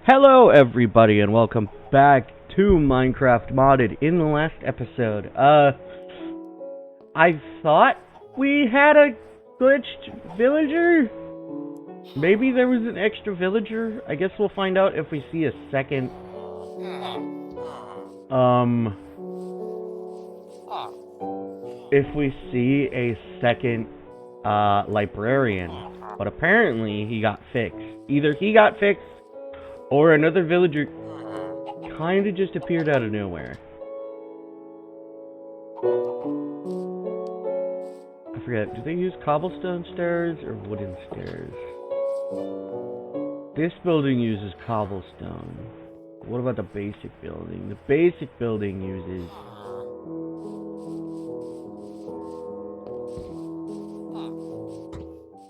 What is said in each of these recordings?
Hello everybody and welcome back to Minecraft Modded. In the last episode, I thought we had a glitched villager? Maybe there was an extra villager? I guess we'll find out if we see a second, if we see a second, librarian. But apparently he got fixed. Either he got fixed, or another villager kinda just appeared out of nowhere. I forget, do they use cobblestone stairs or wooden stairs? This building uses cobblestone. What about the basic building? The basic building uses...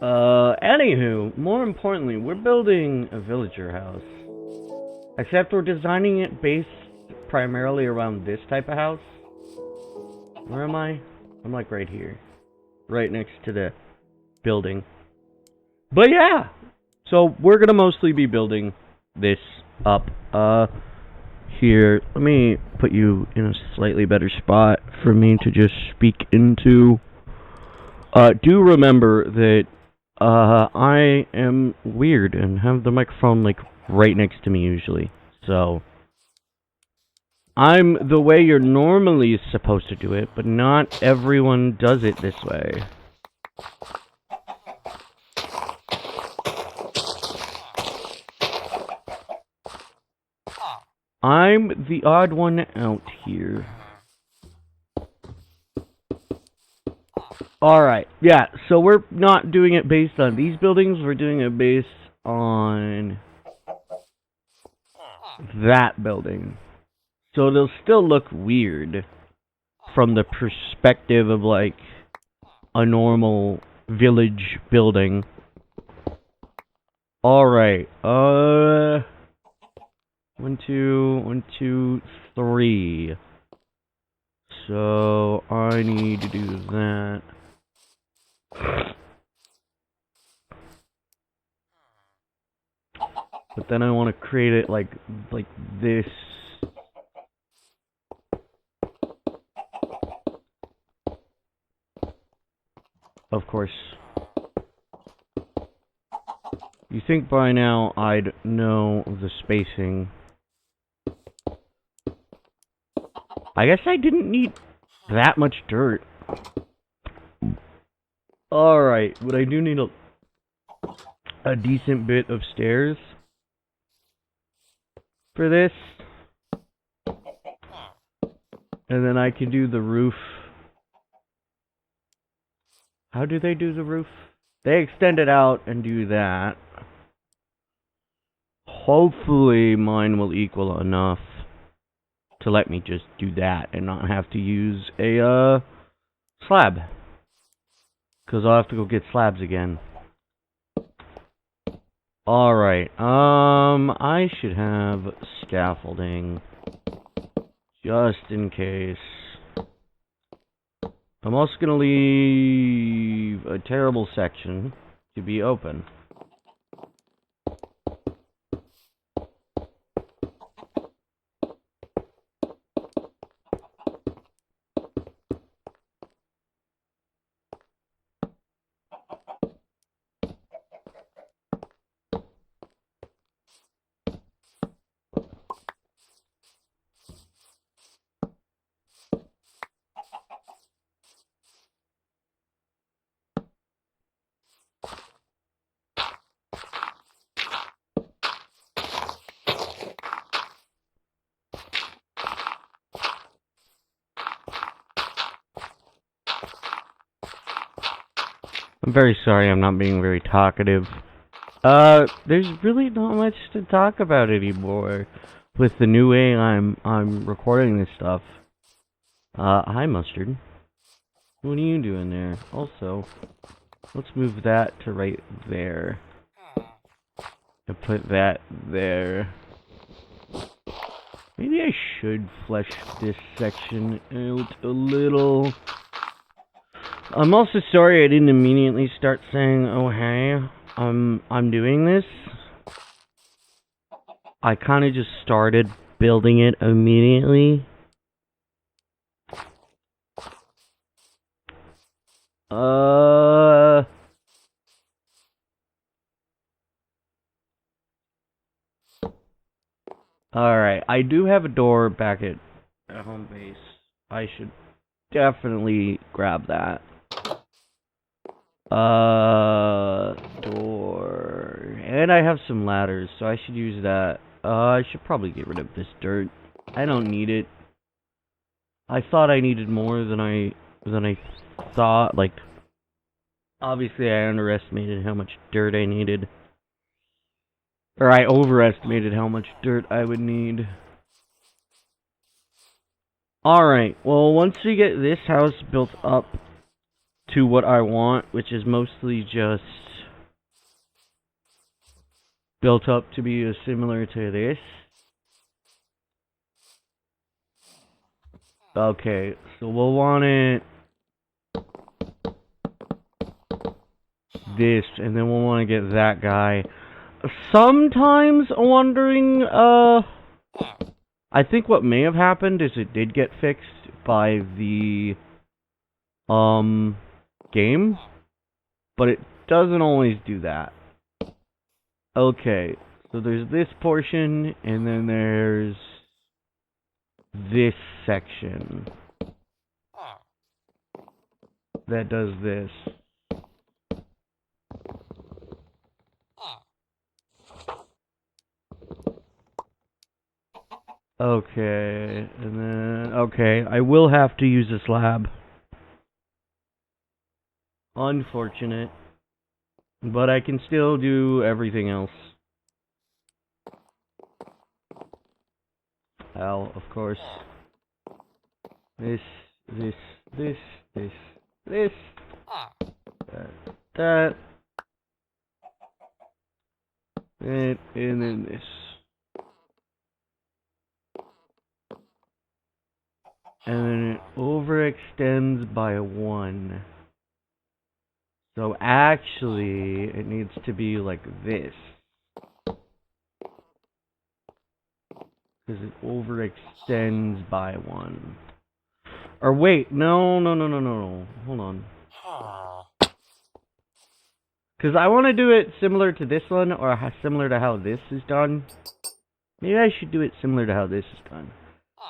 anywho, more importantly, we're building a villager house. Except we're designing it based primarily around this type of house. Where am I? I'm like right here. Right next to the building. But yeah! So we're gonna mostly be building this up. Here, let me put you in a slightly better spot for me to just speak into. Do remember that, I am weird and have the microphone like right next to me usually. So I'm the way you're normally supposed to do it, but not everyone does it this way. I'm the odd one out here. Alright, yeah, so we're not doing it based on these buildings, we're doing it based on that building. So it'll still look weird from the perspective of like a normal village building. Alright, 1, 2, 3. So I need to do that. But then I want to create it like this. Of course. You think by now I'd know the spacing. I guess I didn't need that much dirt. Alright, but I do need a decent bit of stairs for this. And then I can do the roof. How do they do the roof? They extend it out and do that. Hopefully mine will equal enough to let me just do that and not have to use a slab. Because I'll have to go get slabs again. Alright, I should have scaffolding. Just in case. I'm also gonna leave a terrible section to be open. I'm very sorry I'm not being very talkative. There's really not much to talk about anymore with the new way I'm recording this stuff. Hi Mustard. What are you doing there? Also, let's move that to right there. And put that there. Maybe I should flesh this section out a little. I'm also sorry I didn't immediately start saying, oh hey, I'm doing this. I kind of just started building it immediately. Alright, I do have a door back at home base. I should definitely grab that. Door. And I have some ladders, so I should use that. I should probably get rid of this dirt. I don't need it. I thought I needed more than I thought. Like, obviously I underestimated how much dirt I needed. Or I overestimated how much dirt I would need. Alright, well, once we get this house built up to what I want, which is mostly just built up to be similar to this. Okay, so we'll want it this, and then we'll want to get that guy. Sometimes wondering, I think what may have happened is it did get fixed by the, game, but it doesn't always do that. Okay, so there's this portion, and then there's this section that does this. Okay, and then, okay, I will have to use a slab. Unfortunate. But I can still do everything else. Well, of course. This. That. And then this. And then it overextends by 1. So actually, it needs to be like this. Because it overextends by 1. Or wait, no. Hold on. Because I want to do it similar to this one, or similar to how this is done. Maybe I should do it similar to how this is done.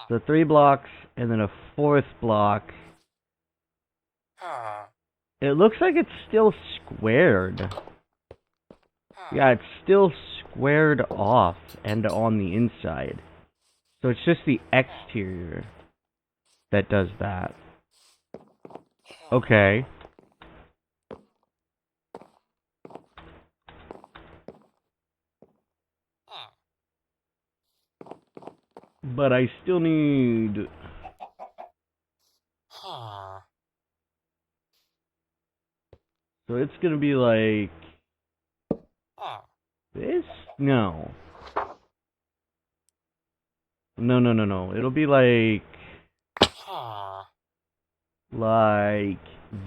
So 3 blocks, and then a 4th block. It looks like it's still squared. Yeah, it's still squared off and on the inside. So it's just the exterior that does that. Okay. But I still need... So it's gonna be like... This? No. No. It'll be like... Like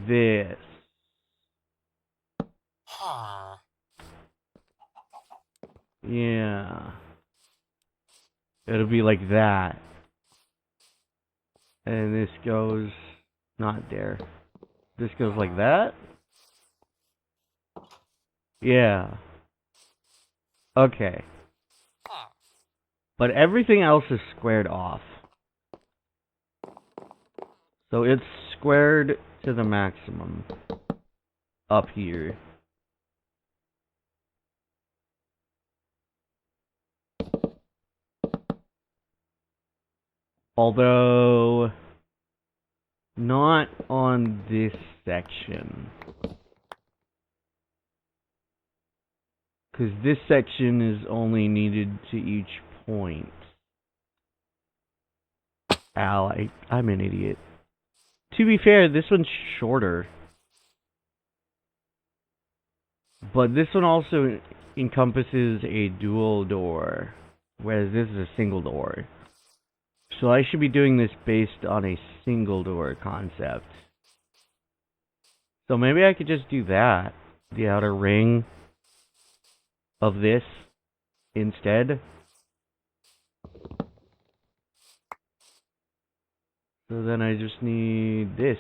this. Yeah. It'll be like that. And this goes... Not there. This goes like that? Yeah. Okay. But everything else is squared off. So it's squared to the maximum. Up here. Although... Not on this section. Because this section is only needed to each point. Ow, I'm an idiot. To be fair, this one's shorter. But this one also encompasses a dual door. Whereas this is a single door. So I should be doing this based on a single door concept. So maybe I could just do that. The outer ring of this instead. So then I just need this.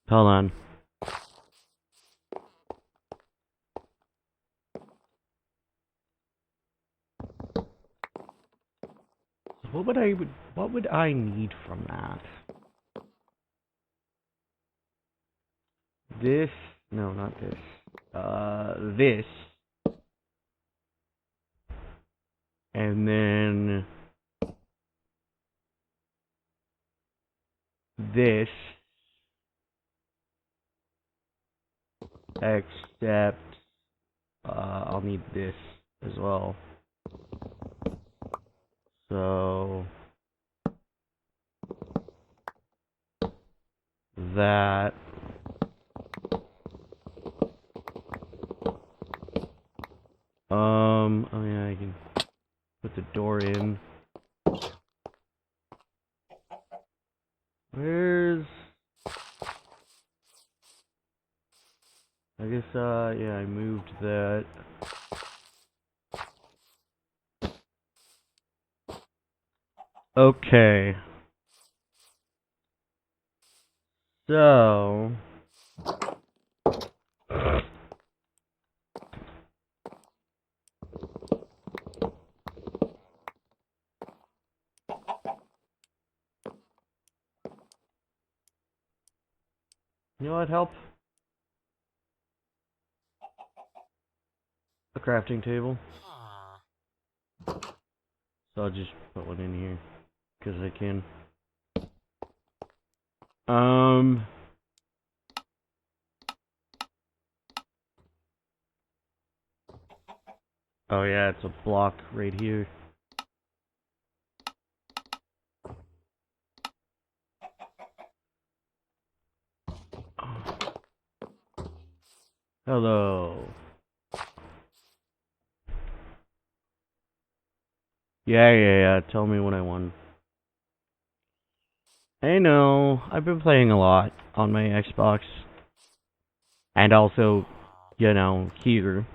Hold on. What would I need from that? This, no, not this. This. And then this. Except I'll need this as well. So that oh yeah, I can put the door in. Where's I guess yeah, I moved that. Okay. So you know what help? A crafting table. So I'll just put one in here. Because I can. Oh yeah, it's a block right here. Hello. Yeah. Tell me when I won. I know. I've been playing a lot on my Xbox. And also, you know, here.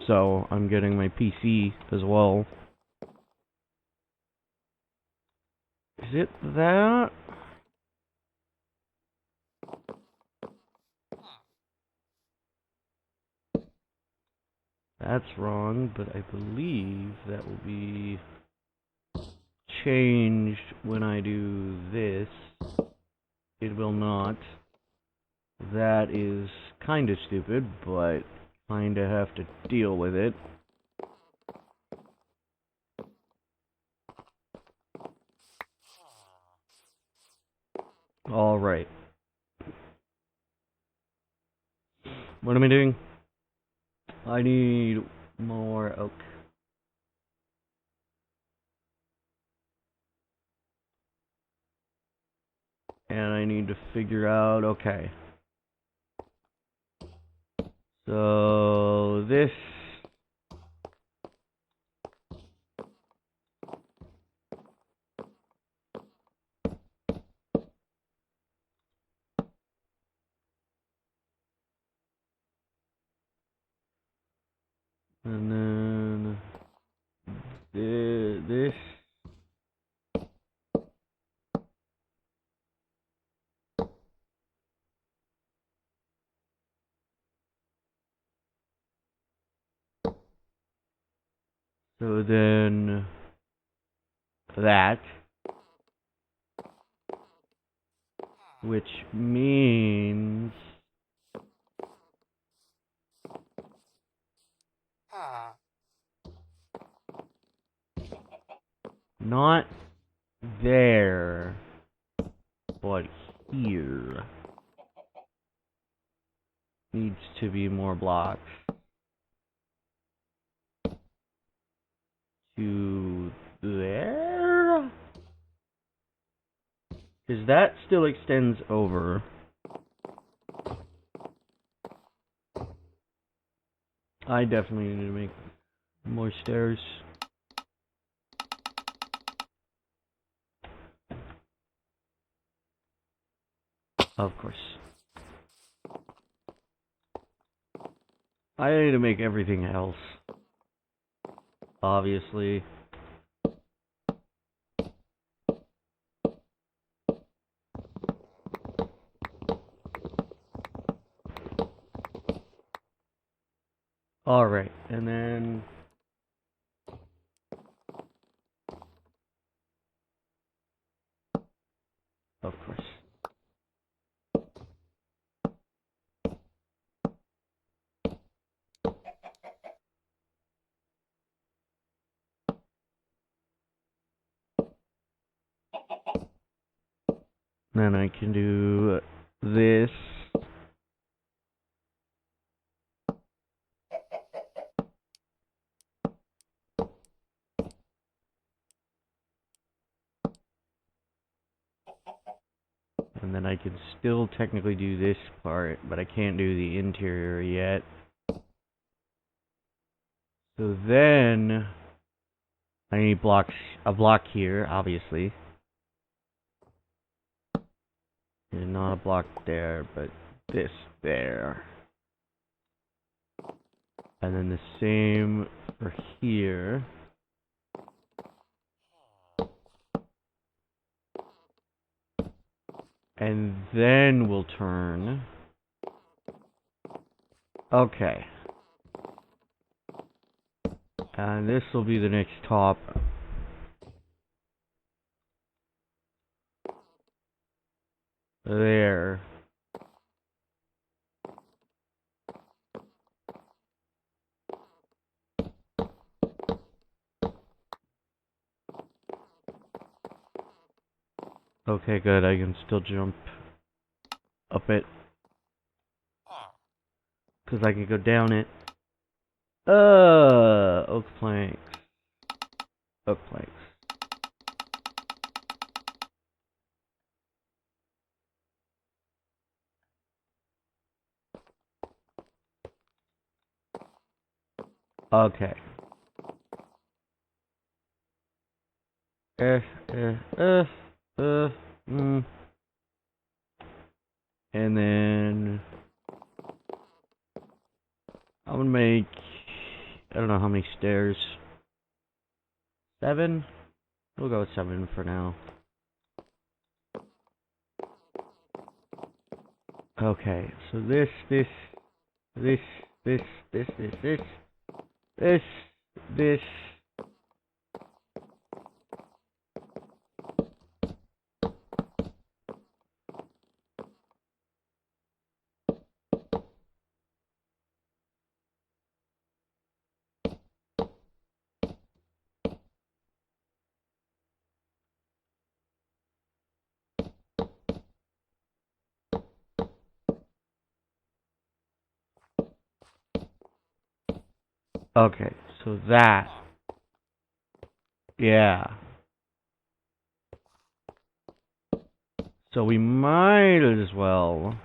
So I'm getting my PC as well. Is it that? That's wrong, but I believe that will be changed when I do this. It will not. That is kinda stupid, but kinda have to deal with it. Alright. What am I doing? I need more oak. And I need to figure out, okay. So, this... And then... This... So then... That... Which means... Not there, but here needs to be more blocks. To there? Because that still extends over. I definitely need to make more stairs. Of course. I need to make everything else. obviously. Alright, and then... Of course. Then I can do this. And then I can still technically do this part, but I can't do the interior yet. So then I need a block here, obviously. And not a block there, but this there. And then the same for here. And then we'll turn. Okay. And this will be the next top. There. Okay, good. I can still jump up it. Because I can go down it. Oak planks. Oak planks. Okay. Uh, uh, uh, mm. And then I'm gonna make, I don't know how many stairs. 7? We'll go with 7 for now. Okay, so this, this, this. Okay, so that. Yeah. So we might as well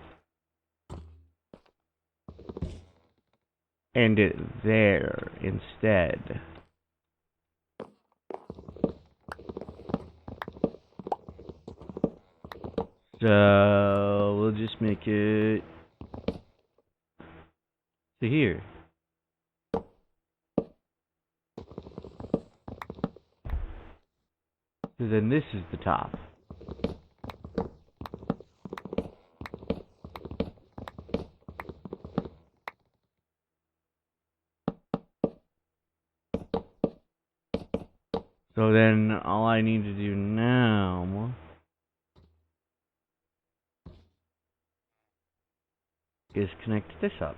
end it there instead. So we'll just make it to here. So then this is the top. So then all I need to do now is connect this up.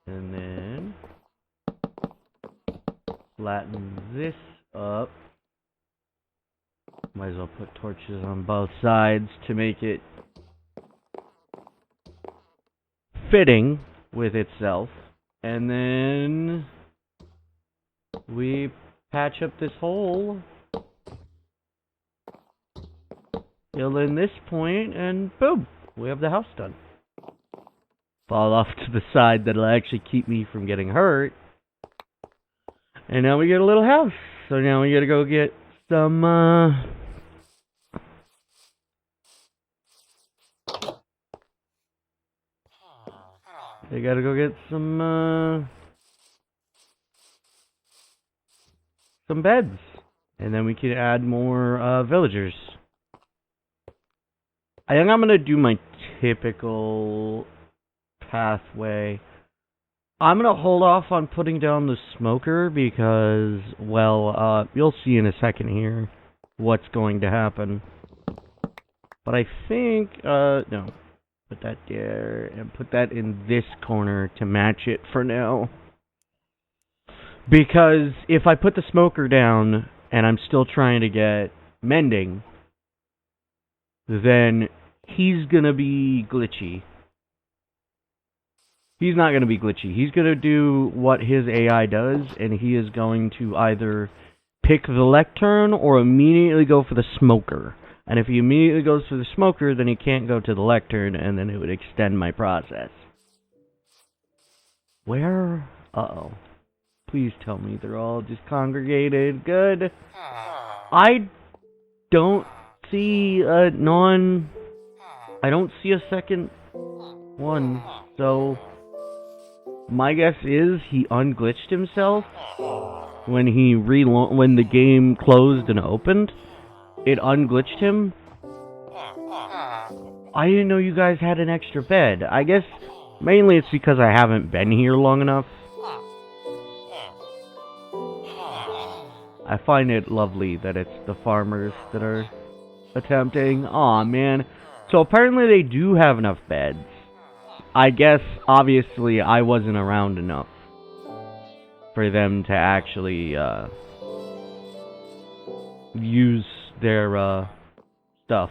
And then flatten this up. Might as well put torches on both sides to make it fitting with itself. And then we patch up this hole. fill in this point, and boom, we have the house done. Fall off to the side that'll actually keep me from getting hurt. And now we get a little house. So now we gotta go get some, they gotta go get some beds. And then we can add more, villagers. I think I'm gonna do my typical pathway. I'm gonna hold off on putting down the smoker because, well, you'll see in a second here what's going to happen. But I think, no. Put that there, and put that in this corner to match it for now. Because if I put the smoker down, and I'm still trying to get mending, then he's gonna be glitchy. He's not gonna be glitchy. He's gonna do what his AI does, and he is going to either pick the lectern or immediately go for the smoker. And if he immediately goes for the smoker, then he can't go to the lectern, and then it would extend my process. Where? Uh-oh. Please tell me they're all just congregated. Good. I don't see a I don't see a second one, so my guess is he unglitched himself when when the game closed and opened. It unglitched him. I didn't know you guys had an extra bed. I guess mainly it's because I haven't been here long enough. I find it lovely that it's the farmers that are attempting. Aw, man. So apparently they do have enough beds. I guess, obviously, I wasn't around enough for them to actually, use their, stuff.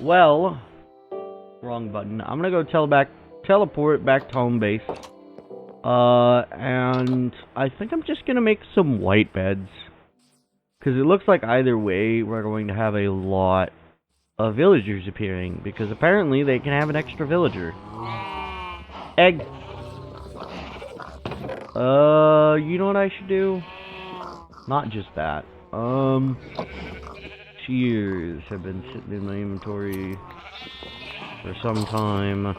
Well, wrong button. I'm gonna go teleport back to home base. And I think I'm just gonna make some white beds. Because it looks like either way, we're going to have a lot of villagers appearing. Because apparently they can have an extra villager. Egg! You know what I should do? Not just that. Shears have been sitting in my inventory for some time.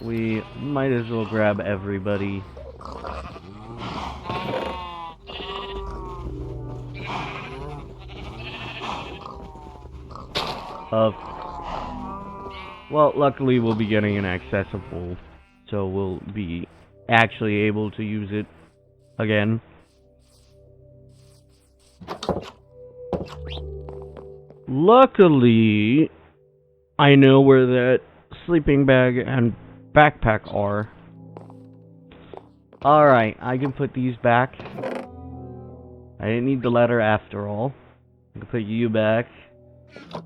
We might as well grab everybody. Well, luckily we'll be getting an excess of wool, so we'll be actually able to use it again. Luckily, I know where that sleeping bag and backpack are. Alright, I can put these back. I didn't need the letter after all. I can put you back.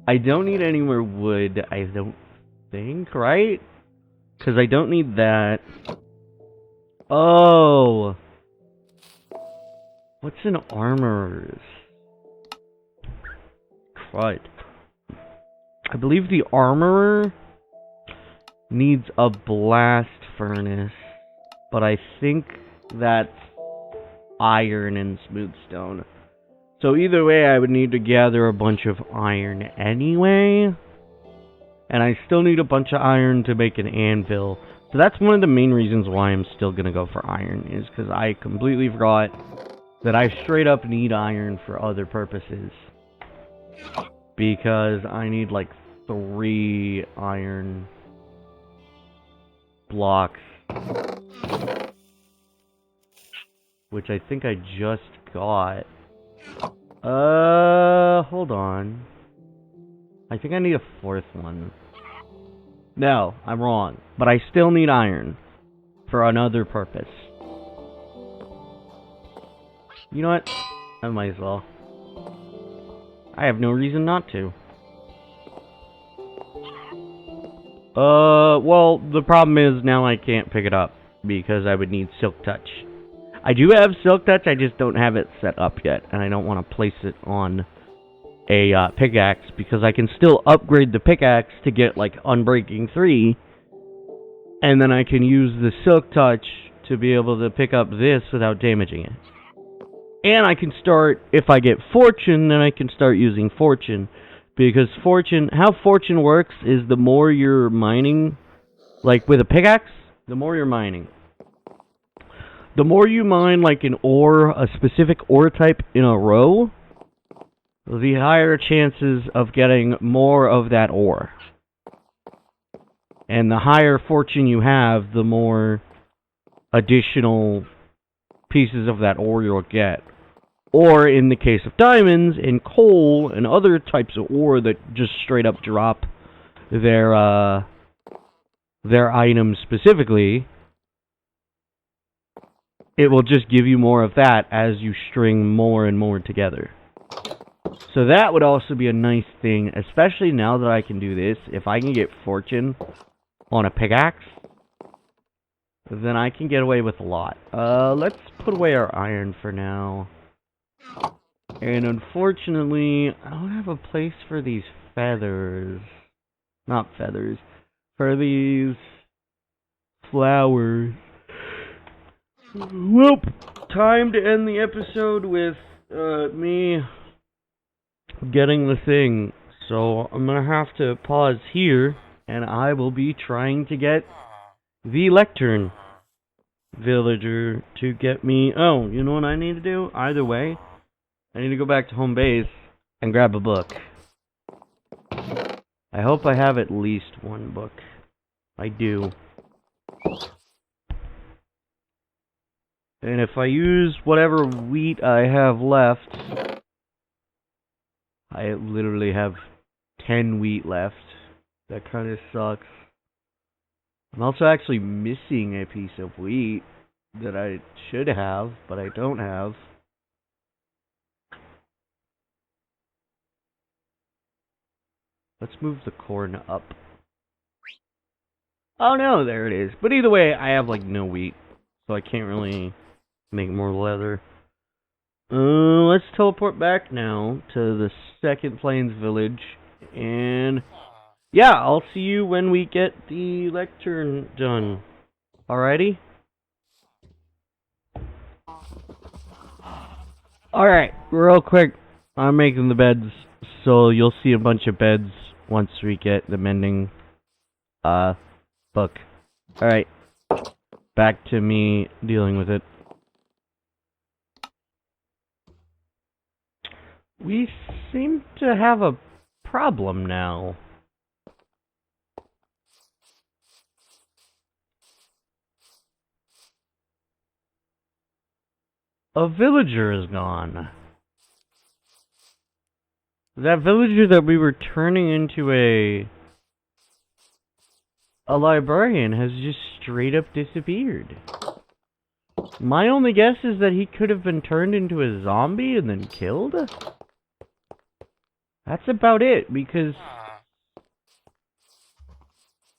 I don't need any more wood, I don't think, right? Because I don't need that. Oh! What's an armorer's? Crud. I believe the armorer needs a blast furnace, but I think that's iron and smooth stone. So either way, I would need to gather a bunch of iron anyway. And I still need a bunch of iron to make an anvil. So that's one of the main reasons why I'm still going to go for iron, is because I completely forgot that I straight up need iron for other purposes. Because I need like 3 iron blocks. Which I think I just got. Hold on. I think I need a 4th one. No, I'm wrong. But I still need iron. For another purpose. You know what? I might as well. I have no reason not to. Well, the problem is now I can't pick it up. Because I would need Silk Touch. I do have Silk Touch, I just don't have it set up yet, and I don't want to place it on a pickaxe, because I can still upgrade the pickaxe to get, like, Unbreaking 3, and then I can use the Silk Touch to be able to pick up this without damaging it. And I can start, if I get Fortune, then I can start using Fortune. Because Fortune, how Fortune works is the more you're mining, like with a pickaxe, the more you're mining. The more you mine like an ore, a specific ore type in a row, the higher chances of getting more of that ore. And the higher Fortune you have, the more additional pieces of that ore you'll get. Or in the case of diamonds and coal and other types of ore that just straight up drop their items specifically, it will just give you more of that as you string more and more together. So that would also be a nice thing, especially now that I can do this. If I can get Fortune on a pickaxe, then I can get away with a lot. Let's put away our iron for now. And unfortunately, I don't have a place for these feathers. Not feathers. For these flowers. Whoop! Time to end the episode with me getting the thing. So I'm gonna have to pause here, and I will be trying to get the lectern villager to get me. Oh, you know what I need to do? Either way, I need to go back to home base and grab a book. I hope I have at least one book. I do. And if I use whatever wheat I have left, I literally have 10 wheat left. That kind of sucks. I'm also actually missing a piece of wheat that I should have, but I don't have. Let's move the corn up. Oh no, there it is. But either way, I have like no wheat, so I can't really make more leather. Let's teleport back now to the Second Plains village, and yeah, I'll see you when we get the lectern done. Alrighty? Alright, real quick, I'm making the beds, so you'll see a bunch of beds once we get the mending book. Alright, back to me dealing with it. We seem to have a problem now. A villager is gone. That villager that we were turning into a librarian has just straight up disappeared. My only guess is that he could have been turned into a zombie and then killed? That's about it, because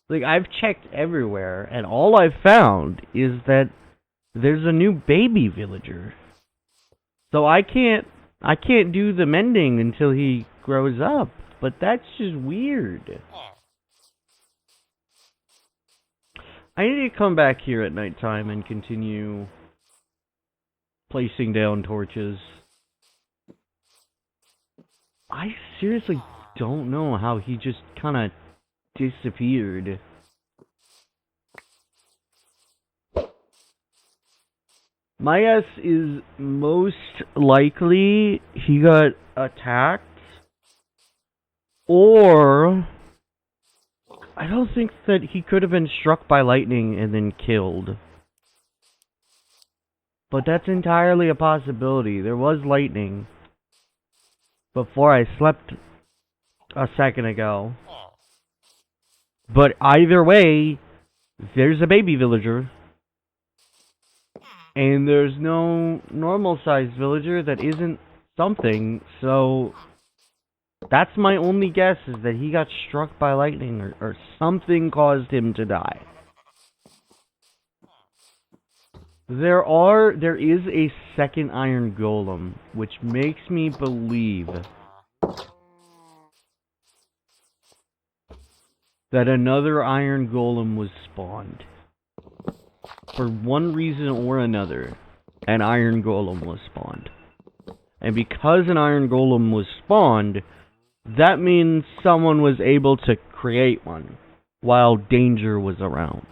like I've checked everywhere and all I've found is that there's a new baby villager. So I can't do the mending until he grows up, but that's just weird. I need to come back here at nighttime and continue placing down torches. I seriously don't know how he just kind of disappeared. My guess is most likely he got attacked, or I don't think that he could have been struck by lightning and then killed. But that's entirely a possibility. There was lightning before I slept a second ago. But either way, there's a baby villager. And there's no normal-sized villager that isn't something, so that's my only guess, is that he got struck by lightning or something caused him to die. There is a second iron golem, which makes me believe that another iron golem was spawned. For one reason or another, an iron golem was spawned. And because an iron golem was spawned, that means someone was able to create one while danger was around.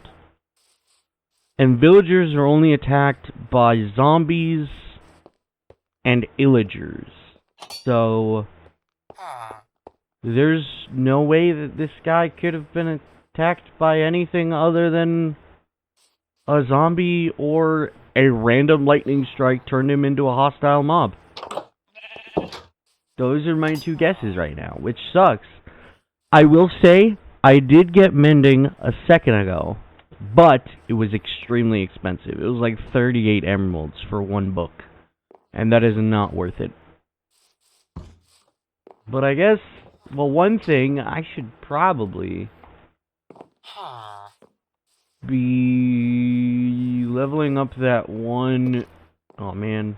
And villagers are only attacked by zombies and illagers. So there's no way that this guy could have been attacked by anything other than a zombie or a random lightning strike turned him into a hostile mob. Those are my two guesses right now, which sucks. I will say, I did get mending a second ago, but it was extremely expensive. It was like 38 emeralds for one book, and that is not worth it. But I guess, well, one thing, I should probably be leveling up that one... Oh, man.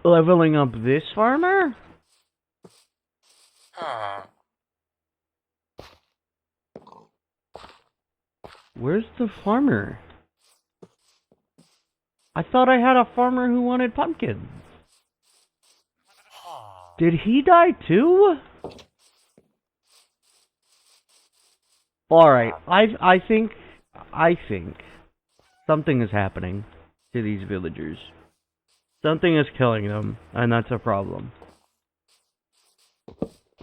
Leveling up this farmer? Where's the farmer? I thought I had a farmer who wanted pumpkins. Did he die too? Alright, I think something is happening to these villagers. Something is killing them, and that's a problem.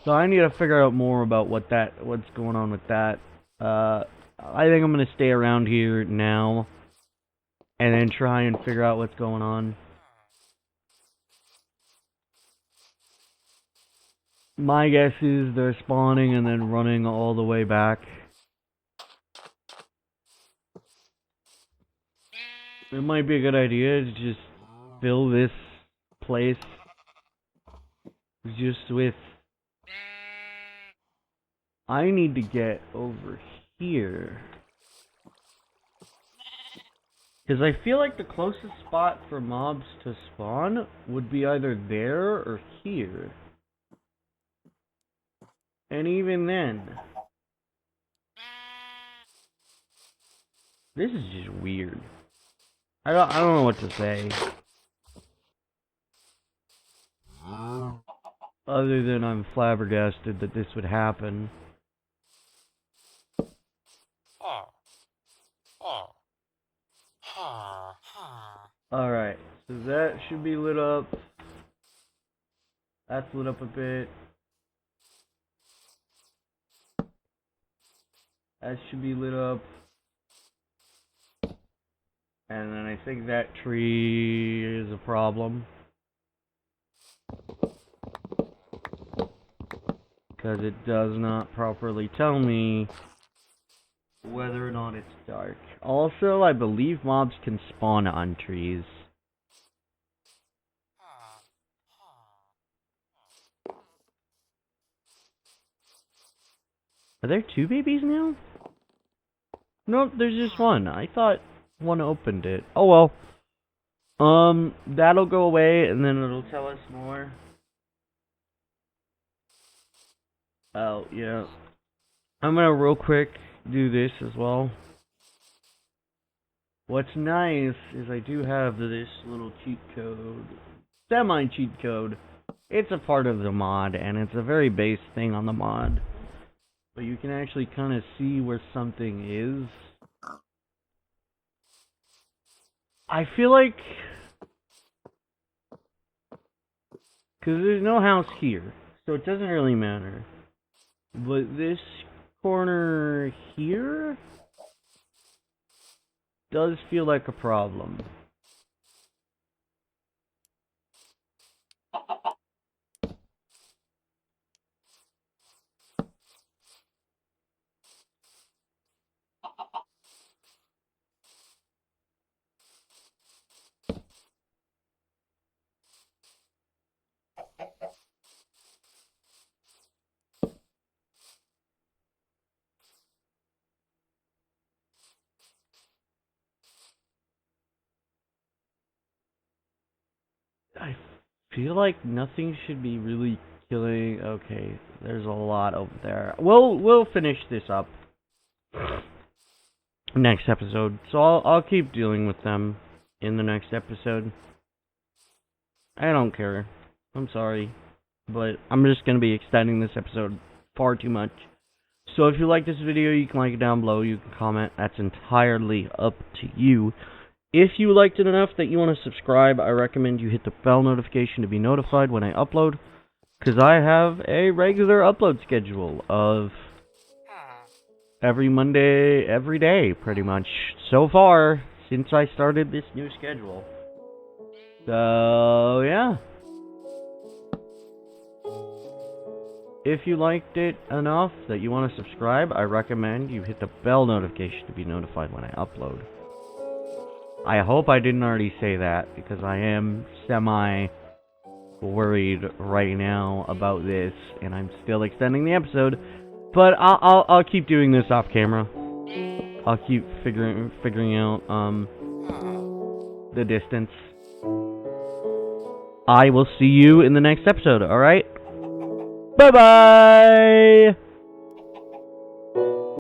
So I need to figure out more about what's going on with that. I think I'm gonna stay around here now, and then try and figure out what's going on. My guess is they're spawning and then running all the way back. It might be a good idea to just fill this place just with... I need to get over here. Because I feel like the closest spot for mobs to spawn would be either there or here. And even then... This is just weird. I don't know what to say. Other than I'm flabbergasted that this would happen. Alright, so that should be lit up. That's lit up a bit. That should be lit up. And then I think that tree is a problem. Because it does not properly tell me whether or not it's dark. Also, I believe mobs can spawn on trees. Are there two babies now? Nope, there's just one. I thought one opened it. Oh well. That'll go away and then it'll tell us more. Oh, yeah. I'm gonna real quick do this as well. What's nice is I do have this little cheat code. Semi-cheat code. It's a part of the mod, and it's a very base thing on the mod. But you can actually kind of see where something is. I feel like... because there's no house here, so it doesn't really matter. But this corner here does feel like a problem. feel like nothing should be really killing. Okay, there's a lot over there. We'll finish this up next episode. So I'll keep dealing with them in the next episode. I don't care. I'm sorry, but I'm just gonna be extending this episode far too much. So if you like this video, you can like it down below, you can comment, that's entirely up to you. If you liked it enough that you want to subscribe, I recommend you hit the bell notification to be notified when I upload, because I have a regular upload schedule of every Monday, every day, pretty much, so far, since I started this new schedule. So, yeah. If you liked it enough that you want to subscribe, I recommend you hit the bell notification to be notified when I upload. I hope I didn't already say that, because I am semi-worried right now about this, and I'm still extending the episode. But I'll keep doing this off camera. I'll keep figuring out the distance. I will see you in the next episode, alright? Bye-bye!